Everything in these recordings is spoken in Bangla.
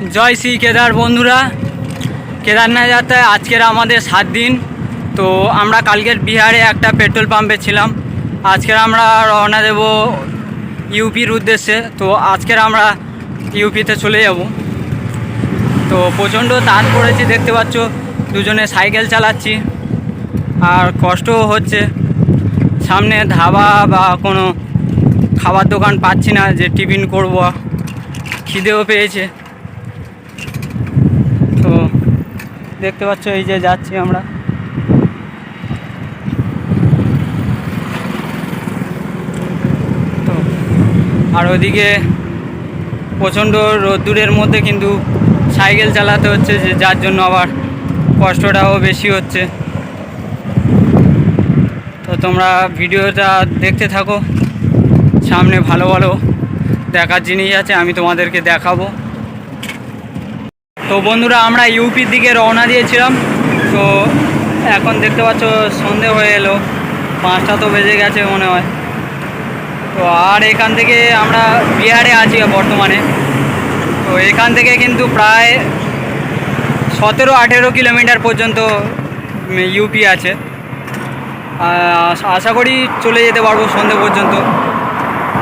জয় শ্রী কেদার বন্ধুরা। কেদারনাথ যাত্রায় আজকের আমাদের 7 দিন। তো আমরা কালকের বিহারে একটা পেট্রোল পাম্পে ছিলাম। আজকের আমরা রওনা দেব ইউপির উদ্দেশ্যে। তো আজকের আমরা ইউপিতে চলে যাব। তো প্রচণ্ড তাড় পড়েছি, দেখতে পাচ্ছ দুজনে সাইকেল চালাচ্ছি আর কষ্টও হচ্ছে। সামনে ধাবা বা কোনো খাবার দোকান পাচ্ছি না যে টিফিন করব, খিদেও পেয়েছে। তো দেখতে পাচ্ছ এই যে যাচ্ছি আমরা। তো আর ওদিকে প্রচণ্ড রোদ্দুরের মধ্যে কিন্তু সাইকেল চালাতে হচ্ছে, যে যার জন্য আবার কষ্টটাও বেশি হচ্ছে। তো তোমরা ভিডিওটা দেখতে থাকো, সামনে ভালো ভালো দেখার জিনিস আছে, আমি তোমাদেরকে দেখাবো। তো বন্ধুরা, আমরা ইউপির দিকে রওনা দিয়েছিলাম। তো এখন দেখতে পাচ্ছ সন্ধে হয়ে এলো, 5টা তো বেজে গেছে মনে হয়। তো আর এখান থেকে আমরা বিহারে আছি বর্তমানে। তো এখান থেকে কিন্তু প্রায় 17-18 কিলোমিটার পর্যন্ত ইউপি আছে। আশা করি চলে যেতে পারবো সন্ধে পর্যন্ত।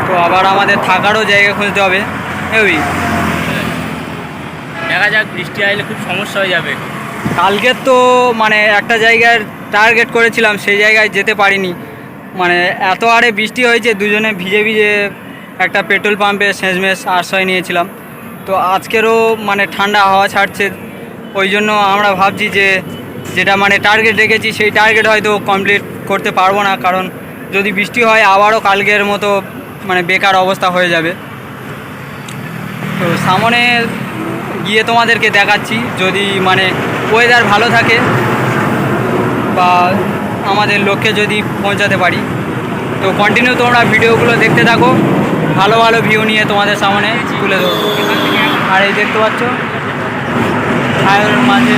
তো আবার আমাদের থাকারও জায়গা খুঁজতে হবে। দেখা যাক, বৃষ্টি আসলে খুব সমস্যা হয়ে যাবে। কালকে তো মানে একটা জায়গায় টার্গেট করেছিলাম, সেই জায়গায় যেতে পারিনি। মানে এত আরে বৃষ্টি হয়েছে, দুজনে ভিজে ভিজে একটা পেট্রোল পাম্পে শেষমেশ আশ্রয় নিয়েছিলাম। তো আজকেরও মানে ঠান্ডা হাওয়া ছাড়ছে, ওই জন্য আমরা ভাবছি যে যেটা মানে টার্গেট রেখেছি সেই টার্গেট হয়তো কমপ্লিট করতে পারবো না, কারণ যদি বৃষ্টি হয় আবারও কালকের মতো মানে বেকার অবস্থা হয়ে যাবে। তো সামনে গিয়ে তোমাদেরকে দেখাচ্ছি, যদি মানে ওয়েদার ভালো থাকে বা আমাদের লক্ষ্যে যদি পৌঁছাতে পারি। তো কন্টিনিউ তোমরা ভিডিওগুলো দেখতে থাকো, ভালো ভালো ভিউ নিয়ে তোমাদের সামনে তুলে দেবো। আর এই দেখতে পাচ্ছ ছায়ের মাঝে